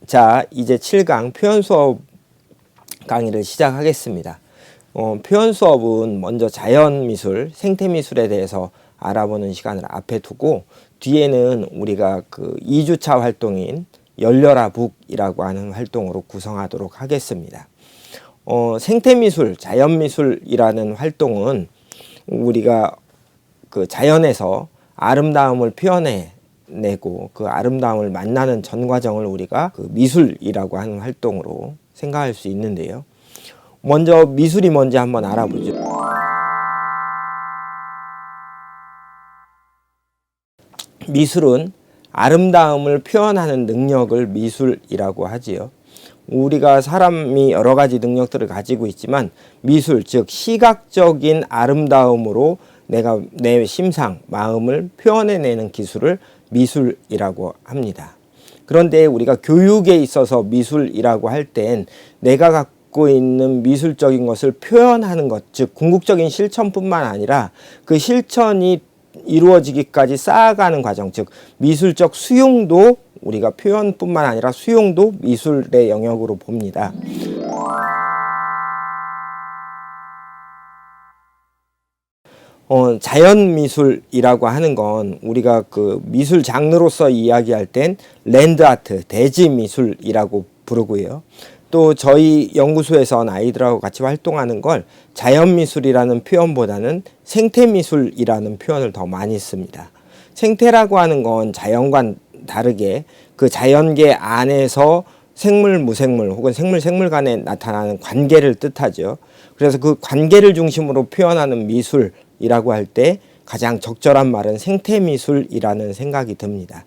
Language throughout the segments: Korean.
자, 이제 7강 표현 수업 강의를 시작하겠습니다. 표현 수업은 먼저 자연미술, 생태미술에 대해서 알아보는 시간을 앞에 두고 뒤에는 우리가 그 2주차 활동인 열려라 북이라고 하는 활동으로 구성하도록 하겠습니다. 생태미술, 자연미술이라는 활동은 우리가 그 자연에서 아름다움을 표현해내고 그 아름다움을 만나는 전 과정을 우리가 그 미술이라고 하는 활동으로 생각할 수 있는데요. 먼저 미술이 뭔지 한번 알아보죠. 미술은 아름다움을 표현하는 능력을 미술이라고 하지요. 우리가 사람이 여러 가지 능력들을 가지고 있지만 미술, 즉 시각적인 아름다움으로 내가 내 심상, 마음을 표현해내는 기술을 미술이라고 합니다. 그런데 우리가 교육에 있어서 미술이라고 할 땐 내가 갖고 있는 미술적인 것을 표현하는 것, 즉 궁극적인 실천뿐만 아니라 그 실천이 이루어지기까지 쌓아가는 과정, 즉 미술적 수용도 우리가 표현뿐만 아니라 수용도 미술의 영역으로 봅니다. 자연미술이라고 하는 건 우리가 그 미술 장르로서 이야기할 땐 랜드아트, 대지미술이라고 부르고요. 또 저희 연구소에서는 아이들하고 같이 활동하는 걸 자연미술이라는 표현보다는 생태미술이라는 표현을 더 많이 씁니다. 생태라고 하는 건 자연과 다르게 그 자연계 안에서 생물, 무생물 혹은 생물, 생물 간에 나타나는 관계를 뜻하죠. 그래서 그 관계를 중심으로 표현하는 미술이라고 할 때 가장 적절한 말은 생태미술이라는 생각이 듭니다.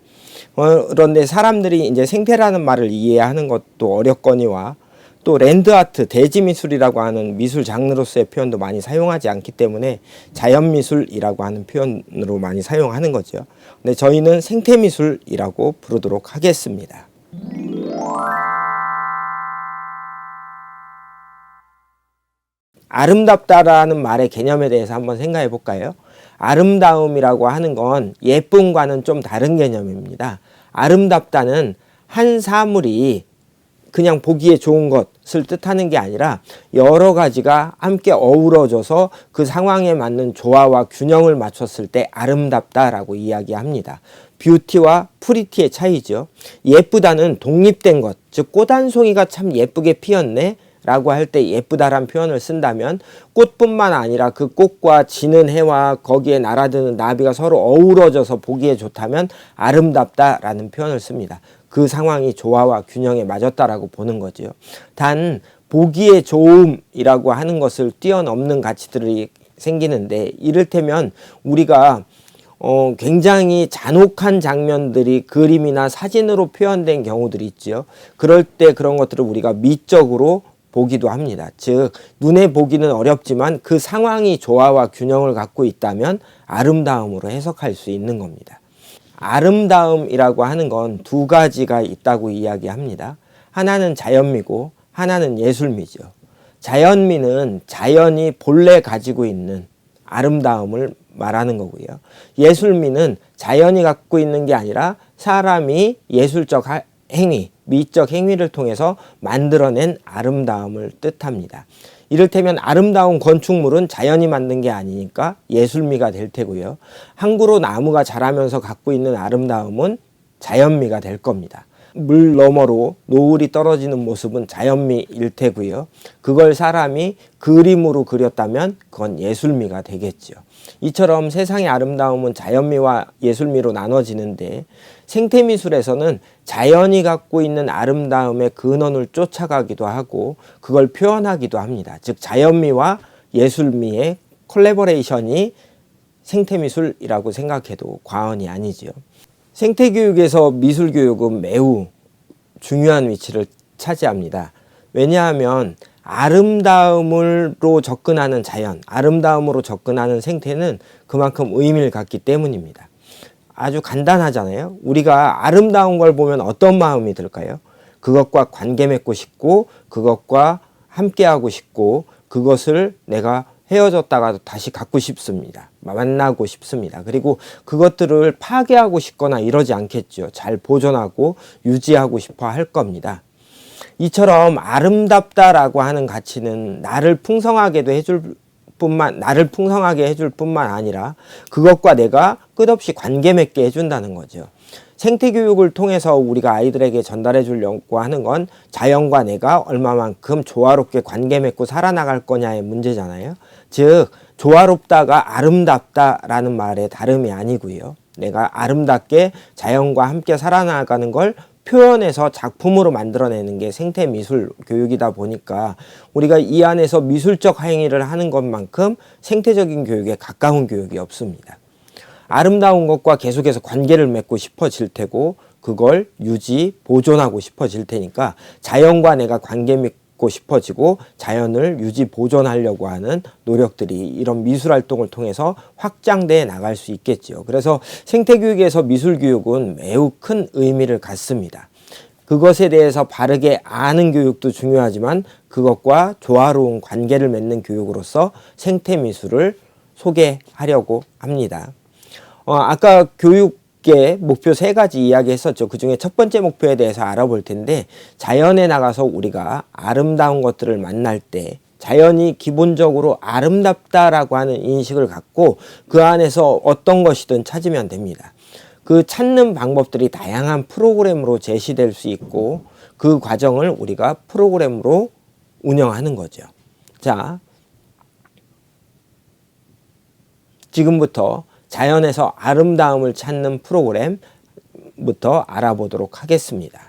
그런데 사람들이 이제 생태라는 말을 이해하는 것도 어렵거니와 또 랜드아트, 대지미술이라고 하는 미술 장르로서의 표현도 많이 사용하지 않기 때문에 자연미술이라고 하는 표현으로 많이 사용하는 거죠. 근데 저희는 생태미술이라고 부르도록 하겠습니다. 아름답다라는 말의 개념에 대해서 한번 생각해 볼까요? 아름다움이라고 하는 건 예쁨과는 좀 다른 개념입니다. 아름답다는 한 사물이 그냥 보기에 좋은 것을 뜻하는 게 아니라 여러 가지가 함께 어우러져서 그 상황에 맞는 조화와 균형을 맞췄을 때 아름답다라고 이야기합니다. 뷰티와 프리티의 차이죠. 예쁘다는 독립된 것, 즉 꽃 한 송이가 참 예쁘게 피었네 라고 할 때 예쁘다란 표현을 쓴다면 꽃뿐만 아니라 그 꽃과 지는 해와 거기에 날아드는 나비가 서로 어우러져서 보기에 좋다면 아름답다라는 표현을 씁니다. 그 상황이 조화와 균형에 맞았다라고 보는 거죠. 단 보기에 좋음이라고 하는 것을 뛰어넘는 가치들이 생기는데 이를테면 우리가 굉장히 잔혹한 장면들이 그림이나 사진으로 표현된 경우들이 있죠. 그럴 때 그런 것들을 우리가 미적으로 보기도 합니다. 즉 눈에 보기는 어렵지만 그 상황이 조화와 균형을 갖고 있다면 아름다움으로 해석할 수 있는 겁니다. 아름다움이라고 하는 건 두 가지가 있다고 이야기합니다. 하나는 자연미고 하나는 예술미죠. 자연미는 자연이 본래 가지고 있는 아름다움을 말하는 거고요. 예술미는 자연이 갖고 있는 게 아니라 사람이 예술적 행위, 미적 행위를 통해서 만들어낸 아름다움을 뜻합니다. 이를테면 아름다운 건축물은 자연이 만든 게 아니니까 예술미가 될 테고요. 항구로 나무가 자라면서 갖고 있는 아름다움은 자연미가 될 겁니다. 물 너머로 노을이 떨어지는 모습은 자연미일 테고요. 그걸 사람이 그림으로 그렸다면 그건 예술미가 되겠죠. 이처럼 세상의 아름다움은 자연미와 예술미로 나눠지는데 생태미술에서는 자연이 갖고 있는 아름다움의 근원을 쫓아가기도 하고 그걸 표현하기도 합니다. 즉 자연미와 예술미의 콜래버레이션이 생태미술이라고 생각해도 과언이 아니지요. 생태교육에서 미술교육은 매우 중요한 위치를 차지합니다. 왜냐하면 아름다움으로 접근하는 자연, 아름다움으로 접근하는 생태는 그만큼 의미를 갖기 때문입니다. 아주 간단하잖아요. 우리가 아름다운 걸 보면 어떤 마음이 들까요? 그것과 관계 맺고 싶고 그것과 함께하고 싶고 그것을 내가 헤어졌다가도 다시 갖고 싶습니다. 만나고 싶습니다. 그리고 그것들을 파괴하고 싶거나 이러지 않겠죠. 잘 보존하고 유지하고 싶어 할 겁니다. 이처럼 아름답다라고 하는 가치는 나를 풍성하게 해줄 뿐만 아니라 그것과 내가 끝없이 관계 맺게 해준다는 거죠. 생태교육을 통해서 우리가 아이들에게 전달해 주려고 하는 건 자연과 내가 얼마만큼 조화롭게 관계 맺고 살아나갈 거냐의 문제잖아요. 즉 조화롭다가 아름답다라는 말의 다름이 아니고요. 내가 아름답게 자연과 함께 살아나가는 걸 표현해서 작품으로 만들어내는 게 생태미술 교육이다 보니까 우리가 이 안에서 미술적 행위를 하는 것만큼 생태적인 교육에 가까운 교육이 없습니다. 아름다운 것과 계속해서 관계를 맺고 싶어질 테고 그걸 유지, 보존하고 싶어질 테니까 자연과 내가 관계 맺고 싶어지고 자연을 유지, 보존하려고 하는 노력들이 이런 미술활동을 통해서 확장돼 나갈 수 있겠죠. 그래서 생태교육에서 미술교육은 매우 큰 의미를 갖습니다. 그것에 대해서 바르게 아는 교육도 중요하지만 그것과 조화로운 관계를 맺는 교육으로서 생태미술을 소개하려고 합니다. 아까 교육의 목표 3가지 이야기했었죠. 그 중에 첫 번째 목표에 대해서 알아볼 텐데 자연에 나가서 우리가 아름다운 것들을 만날 때 자연이 기본적으로 아름답다라고 하는 인식을 갖고 그 안에서 어떤 것이든 찾으면 됩니다. 그 찾는 방법들이 다양한 프로그램으로 제시될 수 있고 그 과정을 우리가 프로그램으로 운영하는 거죠. 자, 지금부터 자연에서 아름다움을 찾는 프로그램부터 알아보도록 하겠습니다.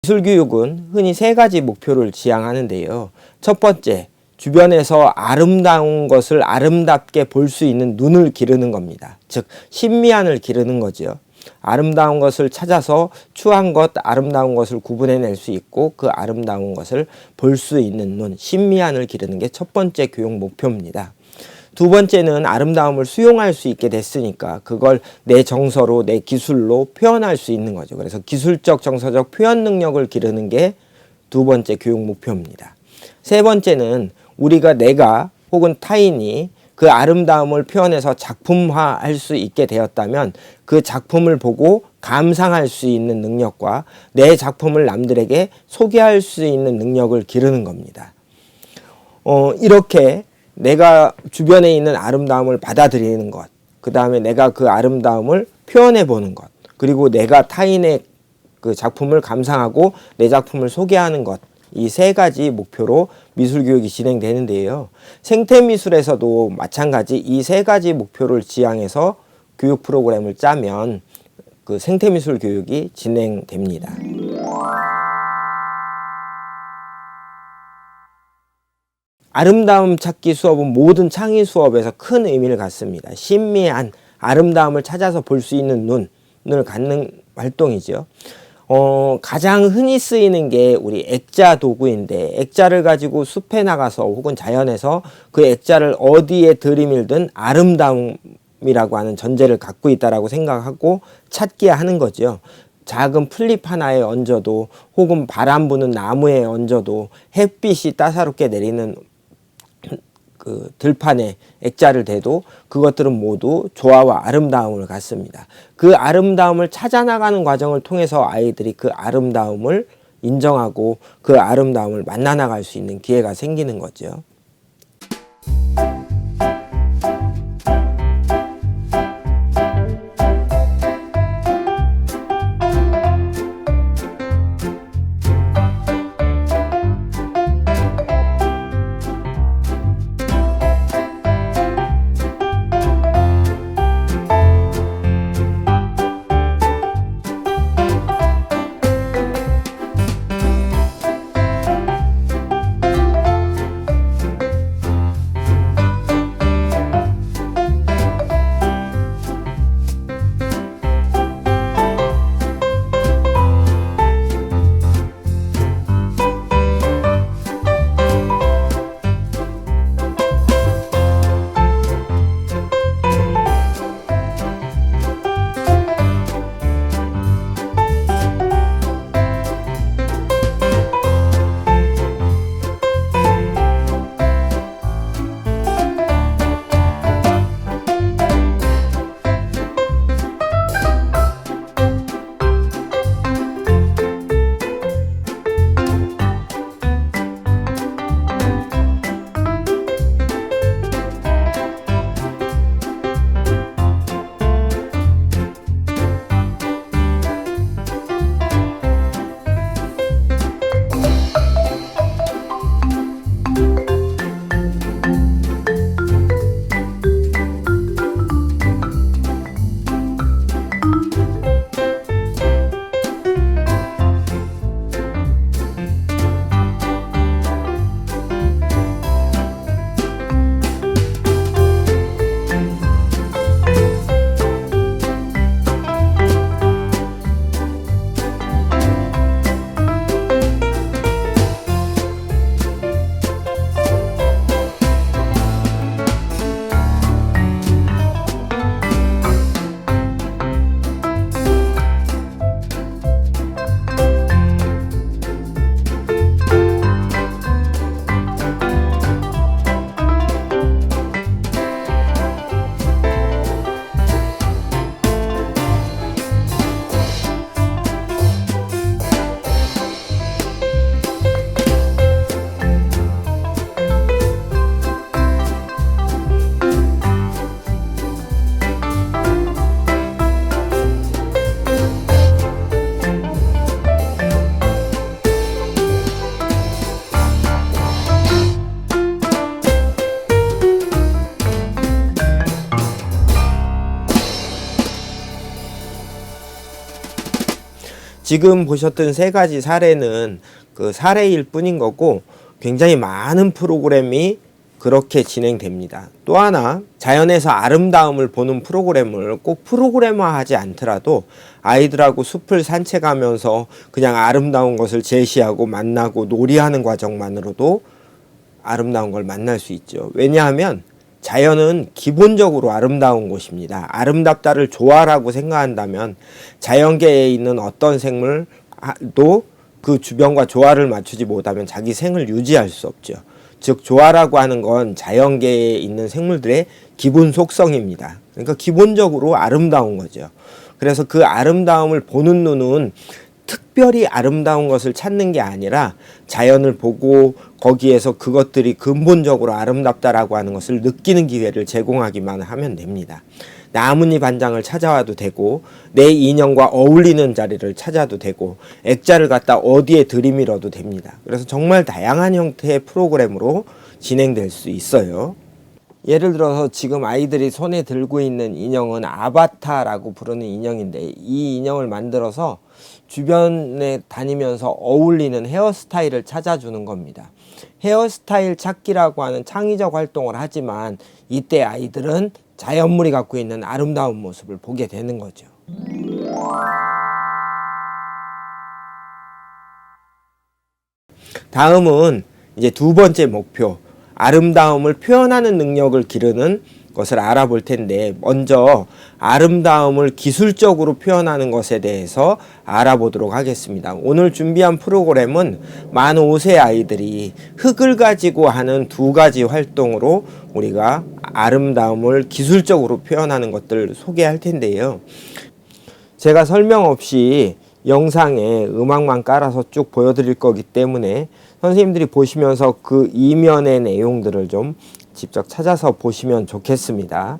미술교육은 흔히 3가지 목표를 지향하는데요. 첫 번째, 주변에서 아름다운 것을 아름답게 볼 수 있는 눈을 기르는 겁니다. 즉, 심미안을 기르는 거죠. 아름다운 것을 찾아서 추한 것, 아름다운 것을 구분해낼 수 있고 그 아름다운 것을 볼 수 있는 눈, 심미안을 기르는 게 첫 번째 교육 목표입니다. 두 번째는 아름다움을 수용할 수 있게 됐으니까 그걸 내 정서로, 내 기술로 표현할 수 있는 거죠. 그래서 기술적, 정서적 표현 능력을 기르는 게 두 번째 교육 목표입니다. 세 번째는 우리가 내가 혹은 타인이 그 아름다움을 표현해서 작품화할 수 있게 되었다면 그 작품을 보고 감상할 수 있는 능력과 내 작품을 남들에게 소개할 수 있는 능력을 기르는 겁니다. 이렇게 내가 주변에 있는 아름다움을 받아들이는 것, 그 다음에 내가 그 아름다움을 표현해 보는 것, 그리고 내가 타인의 그 작품을 감상하고 내 작품을 소개하는 것, 이 3가지 목표로 미술교육이 진행되는데요. 생태미술에서도 마찬가지 이 3가지 목표를 지향해서 교육 프로그램을 짜면 그 생태미술 교육이 진행됩니다. 아름다움 찾기 수업은 모든 창의 수업에서 큰 의미를 갖습니다. 신미한 아름다움을 찾아서 볼 수 있는 눈을 갖는 활동이죠. 가장 흔히 쓰이는 게 우리 액자 도구인데 액자를 가지고 숲에 나가서 혹은 자연에서 그 액자를 어디에 들이밀든 아름다움이라고 하는 전제를 갖고 있다라고 생각하고 찾게 하는 거죠. 작은 풀잎 하나에 얹어도 혹은 바람 부는 나무에 얹어도 햇빛이 따사롭게 내리는 그 들판에 액자를 대도 그것들은 모두 조화와 아름다움을 갖습니다. 그 아름다움을 찾아나가는 과정을 통해서 아이들이 그 아름다움을 인정하고 그 아름다움을 만나나갈 수 있는 기회가 생기는 거죠. 지금 보셨던 세 가지 사례는 그 사례일 뿐인 거고 굉장히 많은 프로그램이 그렇게 진행됩니다. 또 하나, 자연에서 아름다움을 보는 프로그램을 꼭 프로그램화하지 않더라도 아이들하고 숲을 산책하면서 그냥 아름다운 것을 제시하고 만나고 놀이하는 과정만으로도 아름다운 걸 만날 수 있죠. 왜냐하면 자연은 기본적으로 아름다운 곳입니다. 아름답다를 조화라고 생각한다면 자연계에 있는 어떤 생물도 그 주변과 조화를 맞추지 못하면 자기 생을 유지할 수 없죠. 즉 조화라고 하는 건 자연계에 있는 생물들의 기본 속성입니다. 그러니까 기본적으로 아름다운 거죠. 그래서 그 아름다움을 보는 눈은 특별히 아름다운 것을 찾는 게 아니라 자연을 보고 거기에서 그것들이 근본적으로 아름답다라고 하는 것을 느끼는 기회를 제공하기만 하면 됩니다. 나뭇잎 한 장을 찾아와도 되고 내 인형과 어울리는 자리를 찾아도 되고 액자를 갖다 어디에 들이밀어도 됩니다. 그래서 정말 다양한 형태의 프로그램으로 진행될 수 있어요. 예를 들어서 지금 아이들이 손에 들고 있는 인형은 아바타라고 부르는 인형인데 이 인형을 만들어서 주변에 다니면서 어울리는 헤어스타일을 찾아주는 겁니다. 헤어스타일 찾기라고 하는 창의적 활동을 하지만 이때 아이들은 자연물이 갖고 있는 아름다운 모습을 보게 되는 거죠. 다음은 이제 두 번째 목표, 아름다움을 표현하는 능력을 기르는 것을 알아볼 텐데 먼저 아름다움을 기술적으로 표현하는 것에 대해서 알아보도록 하겠습니다. 오늘 준비한 프로그램은 만 5세 아이들이 흙을 가지고 하는 두 가지 활동으로 우리가 아름다움을 기술적으로 표현하는 것들을 소개할 텐데요. 제가 설명 없이 영상에 음악만 깔아서 쭉 보여드릴 거기 때문에 선생님들이 보시면서 그 이면의 내용들을 좀 직접 찾아서 보시면 좋겠습니다.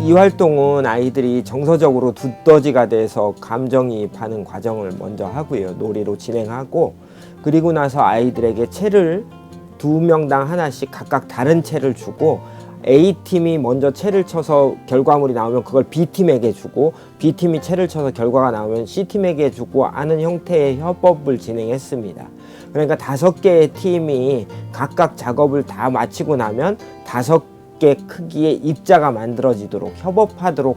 이 활동은 아이들이 정서적으로 두더지가 돼서 감정이입하는 과정을 먼저 하고요. 놀이로 진행하고 그리고 나서 아이들에게 채를 2명당 하나씩 각각 다른 채를 주고 A팀이 먼저 채를 쳐서 결과물이 나오면 그걸 B팀에게 주고 B팀이 채를 쳐서 결과가 나오면 C팀에게 주고 하는 형태의 협업을 진행했습니다. 그러니까 5개의 팀이 각각 작업을 다 마치고 나면 5개 크기의 입자가 만들어지도록 협업하도록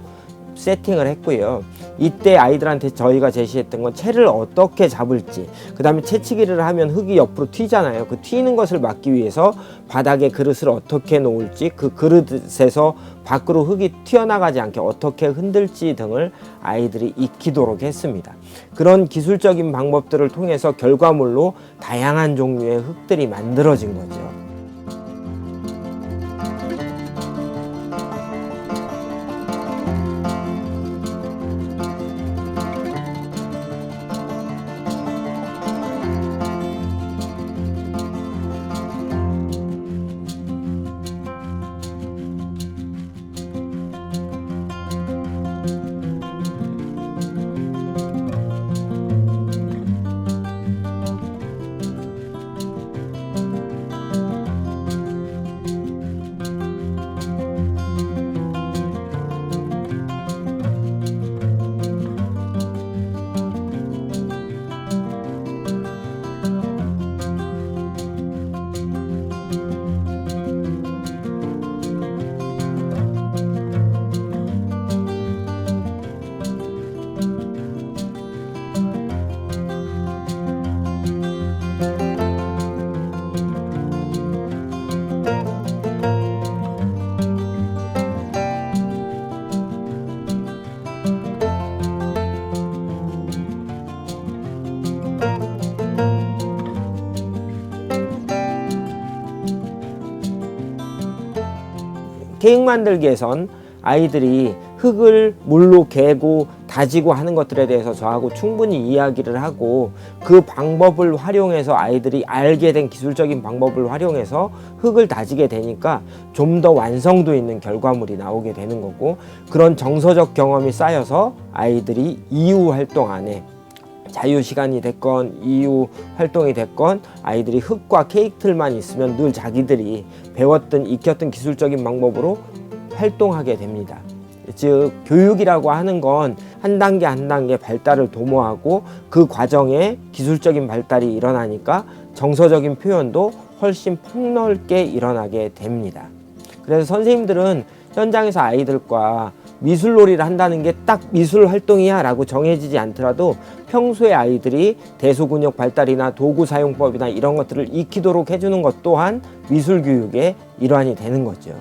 세팅을 했고요. 이때 아이들한테 저희가 제시했던 건 채를 어떻게 잡을지, 그 다음에 채치기를 하면 흙이 옆으로 튀잖아요. 그 튀는 것을 막기 위해서 바닥에 그릇을 어떻게 놓을지, 그 그릇에서 밖으로 흙이 튀어나가지 않게 어떻게 흔들지 등을 아이들이 익히도록 했습니다. 그런 기술적인 방법들을 통해서 결과물로 다양한 종류의 흙들이 만들어진 거죠. 케이크 만들기에선 아이들이 흙을 물로 개고 다지고 하는 것들에 대해서 저하고 충분히 이야기를 하고 그 방법을 활용해서 아이들이 알게 된 기술적인 방법을 활용해서 흙을 다지게 되니까 좀 더 완성도 있는 결과물이 나오게 되는 거고, 그런 정서적 경험이 쌓여서 아이들이 이후 활동 안에 자유시간이 됐건 이후 활동이 됐건 아이들이 흙과 케이크 틀만 있으면 늘 자기들이 배웠던 익혔던 기술적인 방법으로 활동하게 됩니다. 즉 교육이라고 하는 건 한 단계 한 단계 발달을 도모하고 그 과정에 기술적인 발달이 일어나니까 정서적인 표현도 훨씬 폭넓게 일어나게 됩니다. 그래서 선생님들은 현장에서 아이들과 미술놀이를 한다는 게 딱 미술 활동이야 라고 정해지지 않더라도 평소에 아이들이 대소근육 발달이나 도구 사용법이나 이런 것들을 익히도록 해주는 것 또한 미술 교육의 일환이 되는 거죠.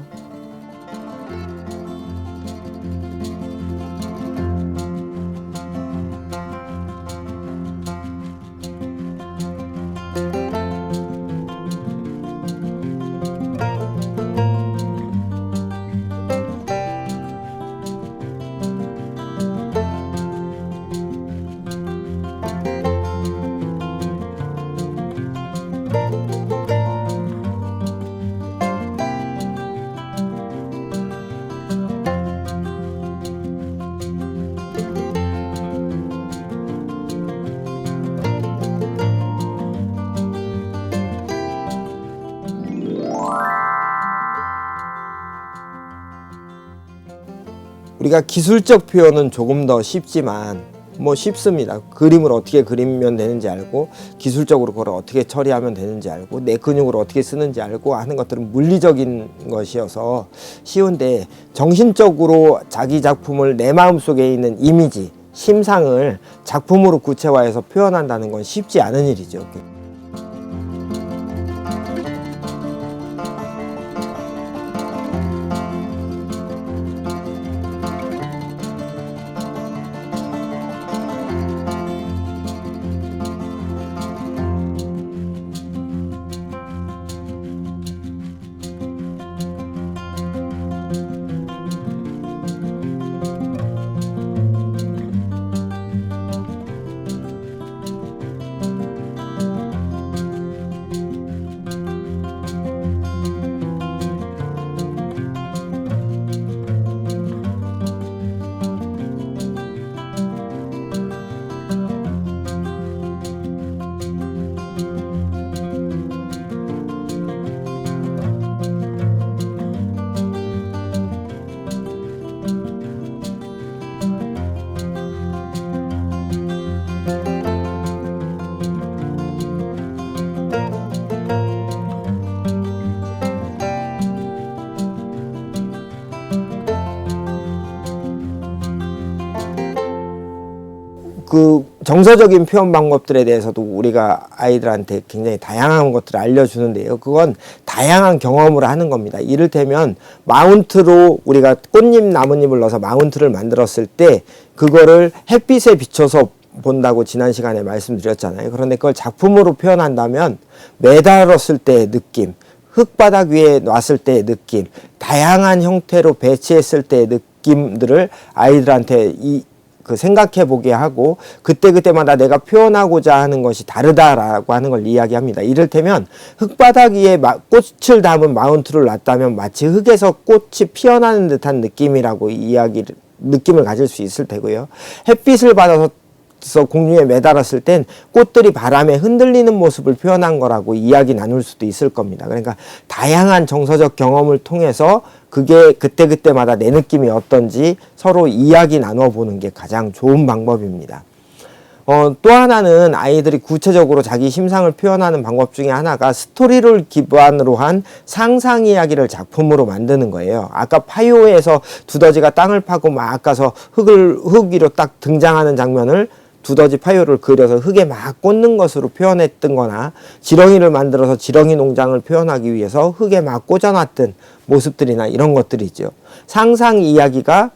우리가 기술적 표현은 조금 더 쉽지만 쉽습니다. 그림을 어떻게 그리면 되는지 알고 기술적으로 그걸 어떻게 처리하면 되는지 알고 내 근육을 어떻게 쓰는지 알고 하는 것들은 물리적인 것이어서 쉬운데, 정신적으로 자기 작품을 내 마음속에 있는 이미지, 심상을 작품으로 구체화해서 표현한다는 건 쉽지 않은 일이죠. 그 정서적인 표현 방법들에 대해서도 우리가 아이들한테 굉장히 다양한 것들을 알려주는데요. 그건 다양한 경험을 하는 겁니다. 이를테면 마운트로 우리가 꽃잎, 나뭇잎을 넣어서 마운트를 만들었을 때 그거를 햇빛에 비춰서 본다고 지난 시간에 말씀드렸잖아요. 그런데 그걸 작품으로 표현한다면 매달았을 때의 느낌, 흙바닥 위에 놨을 때의 느낌, 다양한 형태로 배치했을 때의 느낌들을 아이들한테 생각해 보게 하고 그때그때마다 내가 표현하고자 하는 것이 다르다라고 하는 걸 이야기합니다. 이를테면 흙바닥 위에 꽃을 담은 마운트를 놨다면 마치 흙에서 꽃이 피어나는 듯한 느낌이라고 느낌을 가질 수 있을 테고요. 햇빛을 받아서 공중에 매달았을 땐 꽃들이 바람에 흔들리는 모습을 표현한 거라고 이야기 나눌 수도 있을 겁니다. 그러니까 다양한 정서적 경험을 통해서 그게 그때그때마다 내 느낌이 어떤지 서로 이야기 나눠보는 게 가장 좋은 방법입니다. 또 하나는 아이들이 구체적으로 자기 심상을 표현하는 방법 중에 하나가 스토리를 기반으로 한 상상 이야기를 작품으로 만드는 거예요. 아까 파요에서 두더지가 땅을 파고 막 가서 흙 위로 딱 등장하는 장면을 두더지 파요를 그려서 흙에 막 꽂는 것으로 표현했던 거나, 지렁이를 만들어서 지렁이 농장을 표현하기 위해서 흙에 막 꽂아놨던 모습들이나 이런 것들이 있죠. 상상 이야기가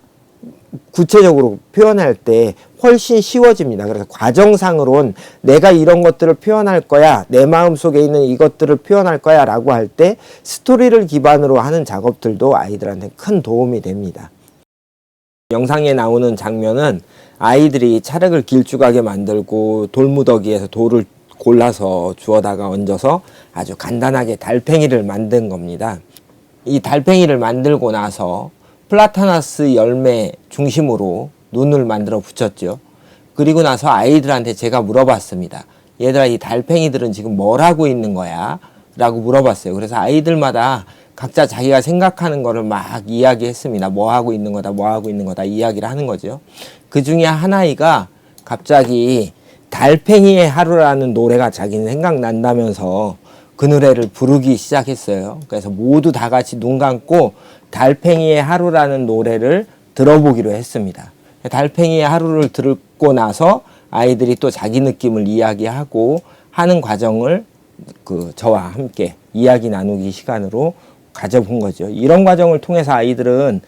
구체적으로 표현할 때 훨씬 쉬워집니다. 그래서 과정상으론 내가 이런 것들을 표현할 거야, 내 마음속에 있는 이것들을 표현할 거야 라고 할 때 스토리를 기반으로 하는 작업들도 아이들한테 큰 도움이 됩니다. 영상에 나오는 장면은 아이들이 찰흙을 길쭉하게 만들고 돌무더기에서 돌을 골라서 주워다가 얹어서 아주 간단하게 달팽이를 만든 겁니다. 이 달팽이를 만들고 나서 플라타나스 열매 중심으로 눈을 만들어 붙였죠. 그리고 나서 아이들한테 제가 물어봤습니다. 얘들아, 이 달팽이들은 지금 뭘 하고 있는 거야? 라고 물어봤어요. 그래서 아이들마다 각자 자기가 생각하는 거를 막 이야기했습니다. 뭐 하고 있는 거다, 뭐 하고 있는 거다 이야기를 하는 거죠. 그 중에 한 아이가 갑자기 달팽이의 하루라는 노래가 자기는 생각난다면서 그 노래를 부르기 시작했어요. 그래서 모두 다 같이 눈 감고 달팽이의 하루라는 노래를 들어보기로 했습니다. 달팽이의 하루를 듣고 나서 아이들이 또 자기 느낌을 이야기하고 하는 과정을 저와 함께 이야기 나누기 시간으로 가져본 거죠. 이런 과정을 통해서 아이들은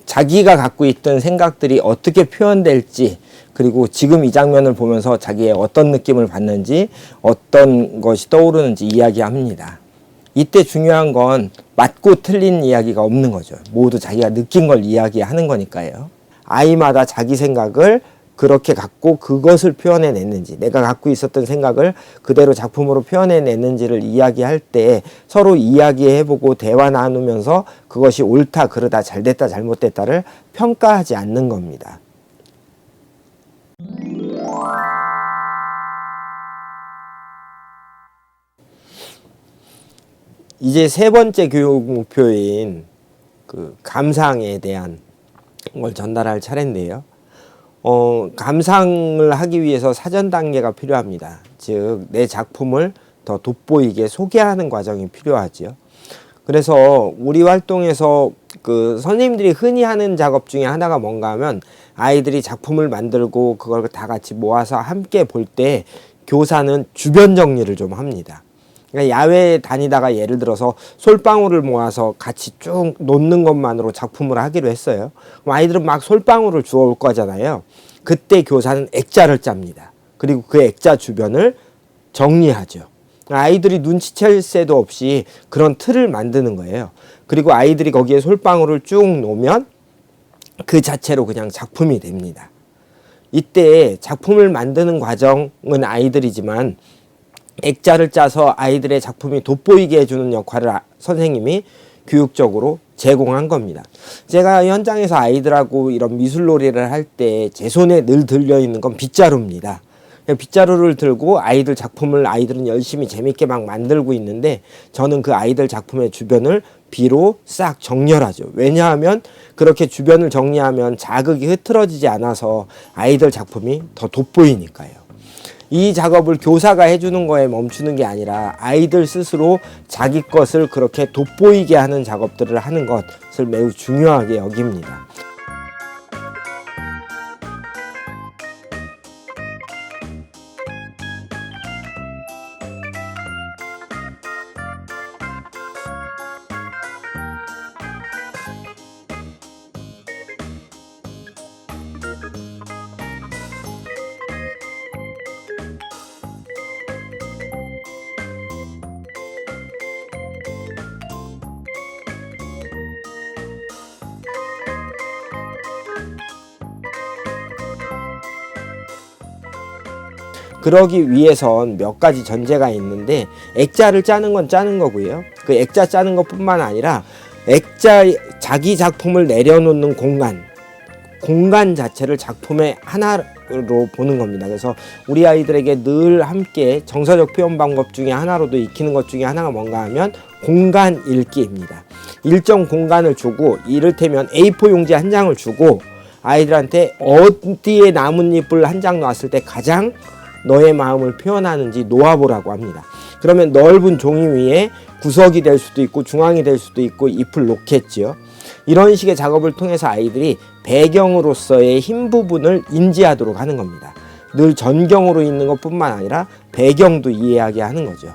자기가 갖고 있던 생각들이 어떻게 표현될지, 그리고 지금 이 장면을 보면서 자기의 어떤 느낌을 받는지, 어떤 것이 떠오르는지 이야기합니다. 이때 중요한 건 맞고 틀린 이야기가 없는 거죠. 모두 자기가 느낀 걸 이야기하는 거니까요. 아이마다 자기 생각을 그렇게 갖고 그것을 표현해냈는지, 내가 갖고 있었던 생각을 그대로 작품으로 표현해냈는지를 이야기할 때 서로 이야기해보고 대화 나누면서 그것이 옳다, 그르다, 잘됐다, 잘못됐다를 평가하지 않는 겁니다. 이제 세 번째 교육 목표인 감상에 대한 걸 전달할 차례인데요. 감상을 하기 위해서 사전 단계가 필요합니다. 즉, 내 작품을 더 돋보이게 소개하는 과정이 필요하죠. 그래서 우리 활동에서 선생님들이 흔히 하는 작업 중에 하나가 뭔가 하면 아이들이 작품을 만들고 그걸 다 같이 모아서 함께 볼 때 교사는 주변 정리를 좀 합니다. 그러니까 야외에 다니다가 예를 들어서 솔방울을 모아서 같이 쭉 놓는 것만으로 작품을 하기로 했어요. 그럼 아이들은 막 솔방울을 주워올 거잖아요. 그때 교사는 액자를 짭니다. 그리고 그 액자 주변을 정리하죠. 아이들이 눈치챌 새도 없이 그런 틀을 만드는 거예요. 그리고 아이들이 거기에 솔방울을 쭉 놓으면 그 자체로 그냥 작품이 됩니다. 이때 작품을 만드는 과정은 아이들이지만 액자를 짜서 아이들의 작품이 돋보이게 해주는 역할을 선생님이 교육적으로 제공한 겁니다. 제가 현장에서 아이들하고 이런 미술놀이를 할 때 제 손에 늘 들려있는 건 빗자루입니다. 빗자루를 들고 아이들 작품을 아이들은 열심히 재밌게 막 만들고 있는데 저는 그 아이들 작품의 주변을 비로 싹 정렬하죠. 왜냐하면 그렇게 주변을 정리하면 자극이 흐트러지지 않아서 아이들 작품이 더 돋보이니까요. 이 작업을 교사가 해주는 거에 멈추는 게 아니라 아이들 스스로 자기 것을 그렇게 돋보이게 하는 작업들을 하는 것을 매우 중요하게 여깁니다. 그러기 위해선 몇 가지 전제가 있는데 액자를 짜는 건 짜는 거고요. 그 액자 짜는 것뿐만 아니라 자기 작품을 내려놓는 공간 자체를 작품의 하나로 보는 겁니다. 그래서 우리 아이들에게 늘 함께 정서적 표현 방법 중에 하나로도 익히는 것 중에 하나가 뭔가 하면 공간 읽기입니다. 일정 공간을 주고 이를테면 A4 용지 한 장을 주고 아이들한테 어디에 나뭇잎을 한 장 놨을 때 가장 너의 마음을 표현하는지 놓아보라고 합니다. 그러면 넓은 종이 위에 구석이 될 수도 있고 중앙이 될 수도 있고 잎을 놓겠죠. 이런 식의 작업을 통해서 아이들이 배경으로서의 흰 부분을 인지하도록 하는 겁니다. 늘 전경으로 있는 것뿐만 아니라 배경도 이해하게 하는 거죠.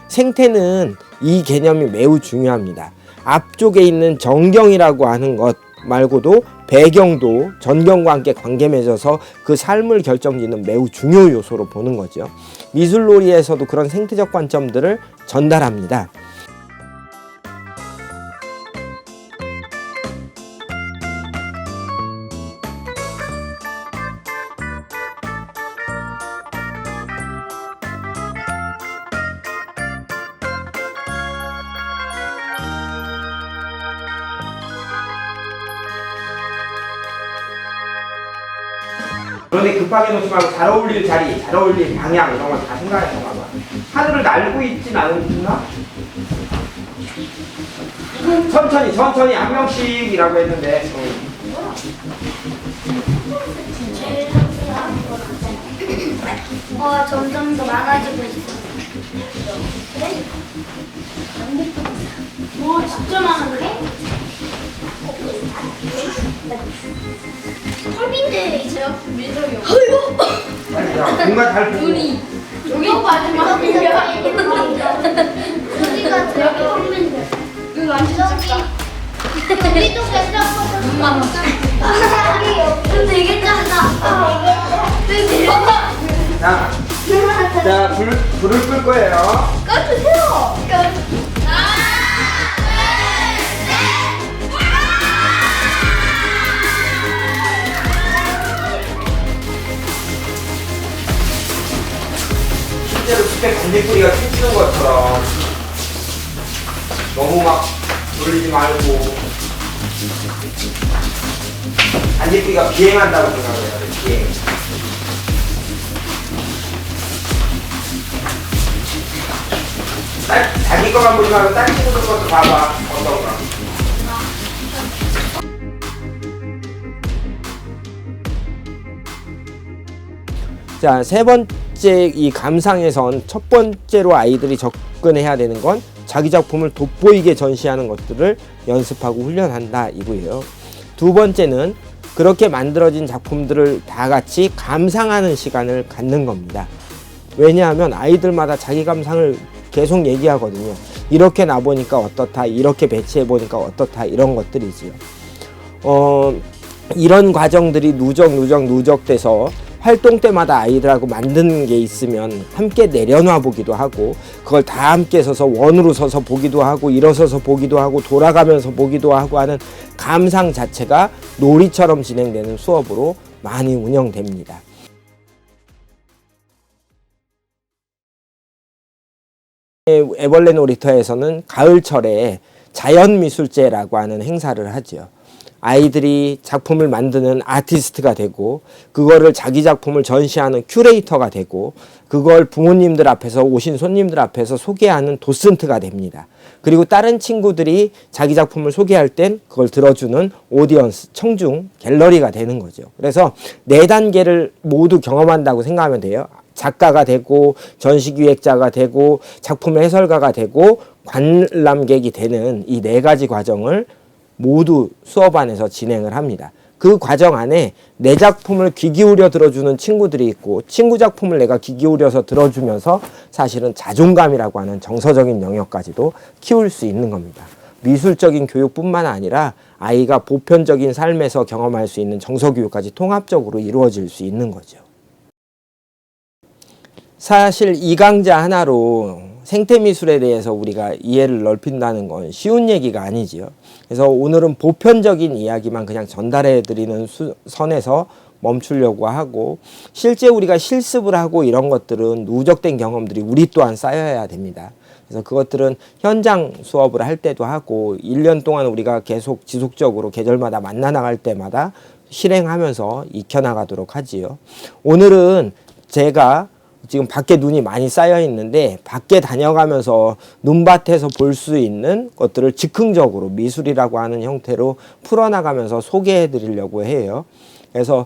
생태는 이 개념이 매우 중요합니다. 앞쪽에 있는 전경이라고 하는 것 말고도 배경도 전경과 함께 관계 맺어서 그 삶을 결정짓는 매우 중요 요소로 보는 거죠. 미술놀이에서도 그런 생태적 관점들을 전달합니다. 그런데 급하게 놓지 말고 잘 어울릴 자리, 잘 어울릴 방향 이런 걸 다 생각해서 봐봐. 하늘을 날고 있진 않나? 천천히 한 명씩이라고 했는데 점점 더 많아지고 있어. 그래? 진짜 많은데? 털빈데 이제요? 밀정이요. 아이고. 야, 공간 잘 보고 여기 마지막 여기가 저기 털빈데. 이거 안 작다. 여기도 괜찮거든. 눈만 여기 되게 작다. 되게 자, 불을 끌 거예요. 꺼주세요. 실제로 숲에 반딧불이가 춤추는 것처럼 너무 막 놀리지 말고 반딧불이가 비행한다고 생각해요. 비행. 자기 거만 보지 말고 딴 친구들 것도 봐봐. 어떤가. 자, 세 번째 이 감상에선 첫 번째로 아이들이 접근해야 되는 건 자기 작품을 돋보이게 전시하는 것들을 연습하고 훈련한다 이거예요. 두 번째는 그렇게 만들어진 작품들을 다 같이 감상하는 시간을 갖는 겁니다. 왜냐하면 아이들마다 자기 감상을 계속 얘기하거든요. 이렇게 놔보니까 어떻다, 이렇게 배치해보니까 어떻다, 이런 것들이지요. 이런 과정들이 누적돼서 활동 때마다 아이들하고 만드는 게 있으면 함께 내려놔 보기도 하고, 그걸 다 함께 서서 원으로 서서 보기도 하고, 일어서서 보기도 하고, 돌아가면서 보기도 하고 하는 감상 자체가 놀이처럼 진행되는 수업으로 많이 운영됩니다. 애벌레 놀이터에서는 가을철에 자연미술제라고 하는 행사를 하죠. 아이들이 작품을 만드는 아티스트가 되고, 그거를 자기 작품을 전시하는 큐레이터가 되고, 그걸 부모님들 앞에서, 오신 손님들 앞에서 소개하는 도슨트가 됩니다. 그리고 다른 친구들이 자기 작품을 소개할 땐 그걸 들어주는 오디언스, 청중, 갤러리가 되는 거죠. 그래서 네 단계를 모두 경험한다고 생각하면 돼요. 작가가 되고, 전시기획자가 되고, 작품 해설가가 되고, 관람객이 되는 이 네 가지 과정을 모두 수업 안에서 진행을 합니다. 그 과정 안에 내 작품을 귀 기울여 들어주는 친구들이 있고, 친구 작품을 내가 귀 기울여서 들어주면서 사실은 자존감이라고 하는 정서적인 영역까지도 키울 수 있는 겁니다. 미술적인 교육뿐만 아니라 아이가 보편적인 삶에서 경험할 수 있는 정서교육까지 통합적으로 이루어질 수 있는 거죠. 사실 이 강좌 하나로 생태미술에 대해서 우리가 이해를 넓힌다는 건 쉬운 얘기가 아니지요. 그래서 오늘은 보편적인 이야기만 그냥 전달해 드리는 선에서 멈추려고 하고, 실제 우리가 실습을 하고 이런 것들은 누적된 경험들이 우리 또한 쌓여야 됩니다. 그래서 그것들은 현장 수업을 할 때도 하고, 1년 동안 우리가 계속 지속적으로 계절마다 만나 나갈 때마다 실행하면서 익혀나가도록 하지요. 오늘은 제가 지금 밖에 눈이 많이 쌓여 있는데, 밖에 다녀가면서 눈밭에서 볼 수 있는 것들을 즉흥적으로 미술이라고 하는 형태로 풀어나가면서 소개해 드리려고 해요. 그래서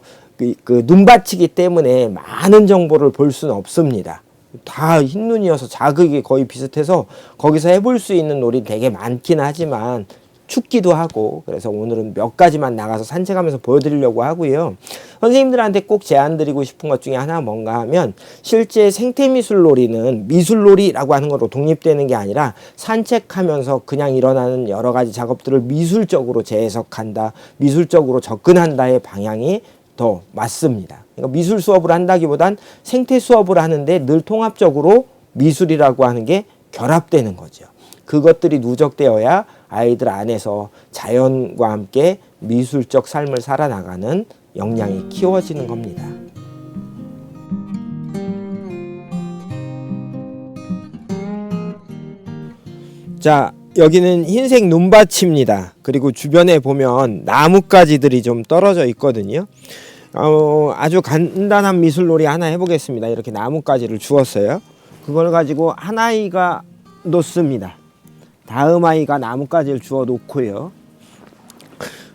그 눈밭이기 때문에 많은 정보를 볼 수는 없습니다. 다 흰눈이어서 자극이 거의 비슷해서 거기서 해볼 수 있는 놀이 되게 많긴 하지만 춥기도 하고, 그래서 오늘은 몇 가지만 나가서 산책하면서 보여드리려고 하고요. 선생님들한테 꼭 제안드리고 싶은 것 중에 하나 뭔가 하면, 실제 생태미술놀이는 미술놀이라고 하는 거로 독립되는 게 아니라 산책하면서 그냥 일어나는 여러 가지 작업들을 미술적으로 재해석한다, 미술적으로 접근한다의 방향이 더 맞습니다. 그러니까 미술 수업을 한다기보단 생태 수업을 하는데 늘 통합적으로 미술이라고 하는 게 결합되는 거죠. 그것들이 누적되어야 아이들 안에서 자연과 함께 미술적 삶을 살아나가는 역량이 키워지는 겁니다. 자, 여기는 흰색 눈밭입니다. 그리고 주변에 보면 나뭇가지들이 좀 떨어져 있거든요. 아주 간단한 미술놀이 하나 해보겠습니다. 이렇게 나뭇가지를 주었어요. 그걸 가지고 한 아이가 놓습니다. 다음 아이가 나뭇가지를 주워 놓고요.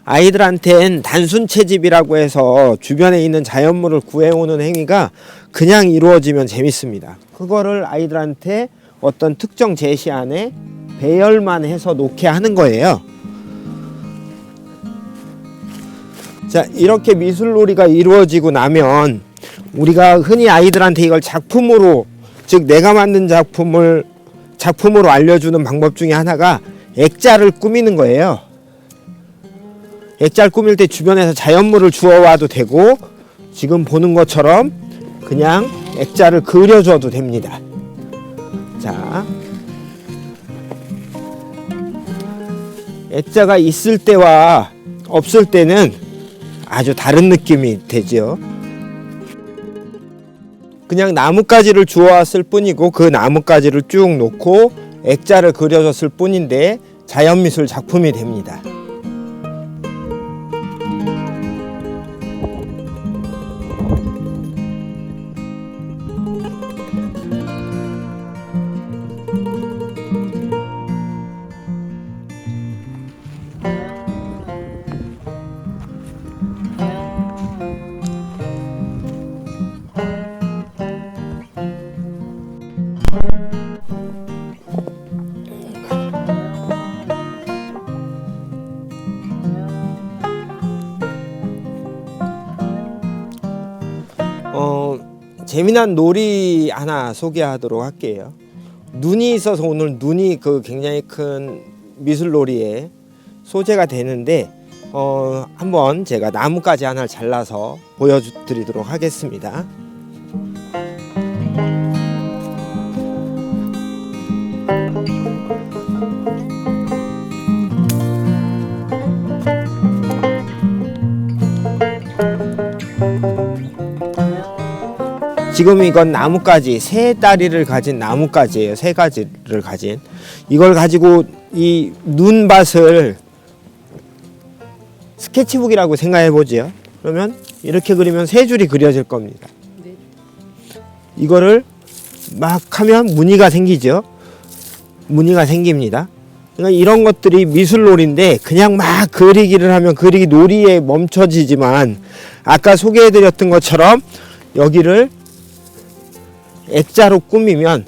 아이들한텐 단순 채집이라고 해서 주변에 있는 자연물을 구해오는 행위가 그냥 이루어지면 재밌습니다. 그거를 아이들한테 어떤 특정 제시 안에 배열만 해서 놓게 하는 거예요. 자, 이렇게 미술놀이가 이루어지고 나면 우리가 흔히 아이들한테 이걸 작품으로, 즉 내가 만든 작품으로 알려주는 방법 중에 하나가 액자를 꾸미는 거예요. 액자를 꾸밀 때 주변에서 자연물을 주워와도 되고, 지금 보는 것처럼 그냥 액자를 그려줘도 됩니다. 자, 액자가 있을 때와 없을 때는 아주 다른 느낌이 되죠. 그냥 나뭇가지를 주워왔을 뿐이고 그 나뭇가지를 쭉 놓고 액자를 그려줬을 뿐인데 자연미술 작품이 됩니다. 재미난 놀이 하나 소개하도록 할게요. 눈이 있어서 오늘 눈이 굉장히 큰 미술놀이의 소재가 되는데, 한번 제가 나뭇가지 하나를 잘라서 보여드리도록 하겠습니다. 지금 이건 나뭇가지, 세 다리를 가진 나뭇가지예요. 세 가지를 가진. 이걸 가지고 이 눈밭을 스케치북이라고 생각해 보죠. 그러면 이렇게 그리면 세 줄이 그려질 겁니다. 이거를 막 하면 무늬가 생기죠. 무늬가 생깁니다. 그러니까 이런 것들이 미술놀이인데 그냥 막 그리기를 하면 그리기 놀이에 멈춰지지만, 아까 소개해 드렸던 것처럼 여기를 액자로 꾸미면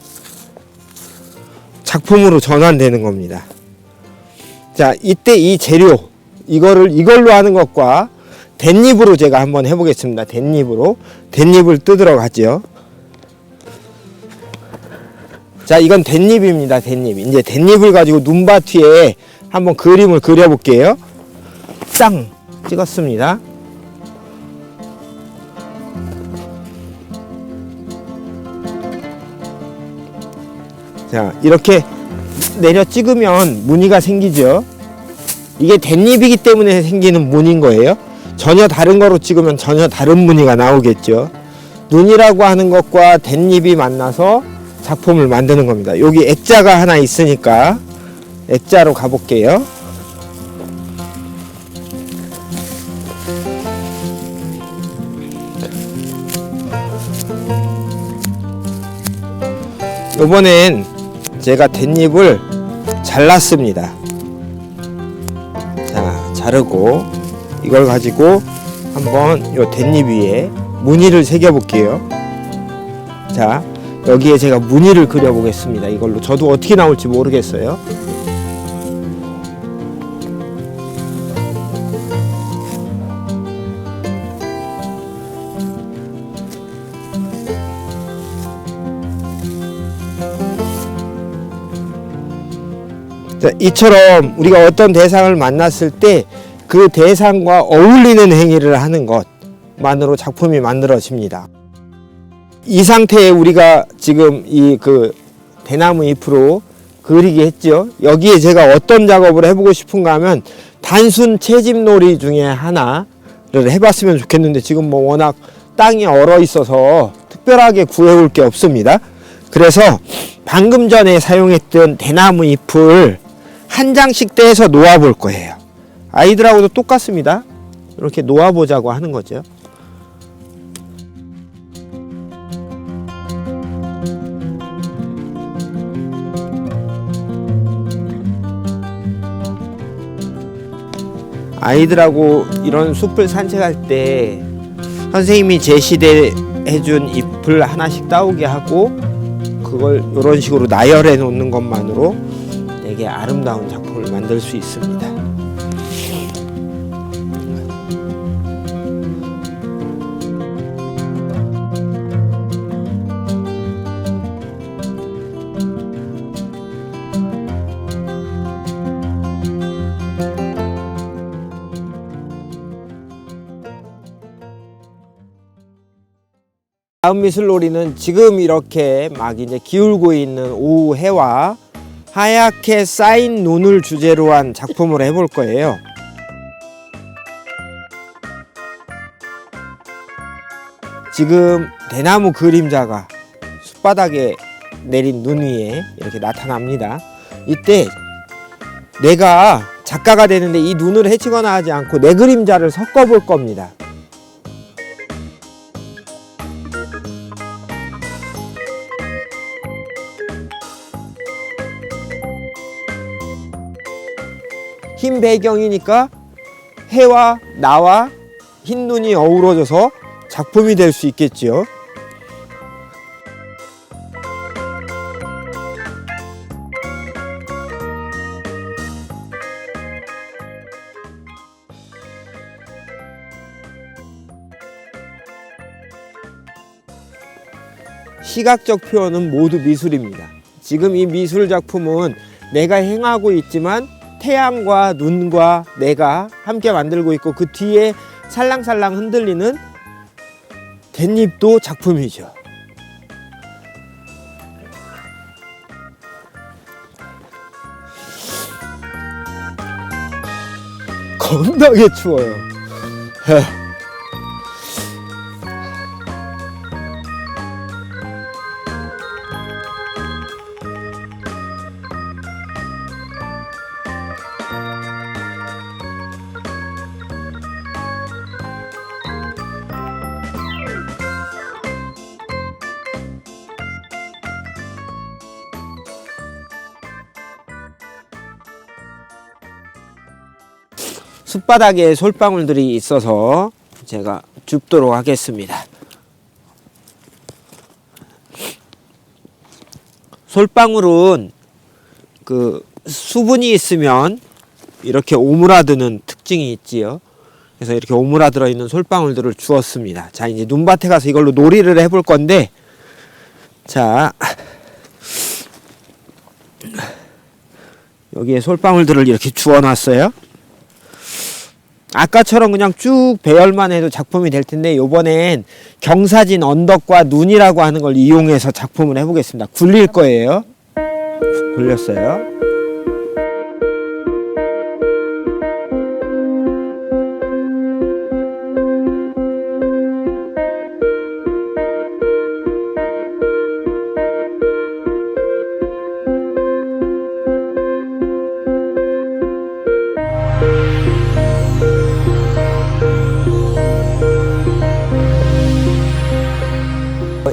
작품으로 전환되는 겁니다. 자, 이때 이 재료, 이걸로 하는 것과 댄잎으로 제가 한번 해보겠습니다. 댄잎을 뜯으러 가죠. 자, 이건 댄잎입니다. 댄잎. 이제 댄잎을 가지고 눈밭 위에 한번 그림을 그려볼게요. 땅 찍었습니다. 자, 이렇게 내려 찍으면 무늬가 생기죠. 이게 댄잎이기 때문에 생기는 무늬인 거예요. 전혀 다른 거로 찍으면 전혀 다른 무늬가 나오겠죠. 눈이라고 하는 것과 댄잎이 만나서 작품을 만드는 겁니다. 여기 액자가 하나 있으니까 액자로 가볼게요. 이번엔 제가 댄잎을 잘랐습니다. 자, 자르고 이걸 가지고 한번 요 댄잎 위에 무늬를 새겨 볼게요. 자, 여기에 제가 무늬를 그려 보겠습니다. 이걸로 저도 어떻게 나올지 모르겠어요. 자, 이처럼 우리가 어떤 대상을 만났을 때 그 대상과 어울리는 행위를 하는 것만으로 작품이 만들어집니다. 이 상태에 우리가 지금 이 그 대나무 잎으로 그리게 했죠. 여기에 제가 어떤 작업을 해보고 싶은가 하면 단순 채집놀이 중에 하나를 해봤으면 좋겠는데 지금 뭐 워낙 땅이 얼어 있어서 특별하게 구해올 게 없습니다. 그래서 방금 전에 사용했던 대나무 잎을 한 장씩 떼서 놓아볼 거예요. 아이들하고도 똑같습니다. 이렇게 놓아보자고 하는 거죠. 아이들하고 이런 숲을 산책할 때 선생님이 제시돼 해준 잎을 하나씩 따오게 하고 그걸 이런 식으로 나열해 놓는 것만으로 되게 아름다운 작품을 만들 수 있습니다. 다음 미술놀이는 지금 이렇게 막 이제 기울고 있는 오후 해와 하얗게 쌓인 눈을 주제로 한 작품을 해볼 거예요. 지금 대나무 그림자가 숲바닥에 내린 눈 위에 이렇게 나타납니다. 이때 내가 작가가 되는데 이 눈을 해치거나 하지 않고 내 그림자를 섞어 볼 겁니다. 흰 배경이니까 해와 나와 흰 눈이 어우러져서 작품이 될 수 있겠지요. 시각적 표현은 모두 미술입니다. 지금 이 미술 작품은 내가 행하고 있지만 태양과 눈과 내가 함께 만들고 있고 그 뒤에 살랑살랑 흔들리는 댄잎도 작품이죠. 겁나게 추워요. 숲바닥에 솔방울들이 있어서 제가 줍도록 하겠습니다. 솔방울은 그 수분이 있으면 이렇게 오므라드는 특징이 있지요. 그래서 이렇게 오므라들어 있는 솔방울들을 주었습니다. 자, 이제 눈밭에 가서 이걸로 놀이를 해볼 건데, 자, 여기에 솔방울들을 이렇게 주워놨어요. 아까처럼 그냥 쭉 배열만 해도 작품이 될 텐데 이번엔 경사진 언덕과 눈이라고 하는 걸 이용해서 작품을 해보겠습니다. 굴릴 거예요. 굴렸어요.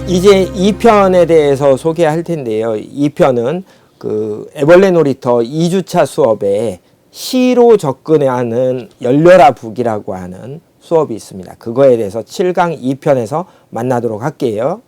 이제 2편에 대해서 소개할 텐데요. 2편은 그 애벌레 놀이터 2주차 수업에 시로 접근하는 열려라 북이라고 하는 수업이 있습니다. 그거에 대해서 7강 2편에서 만나도록 할게요.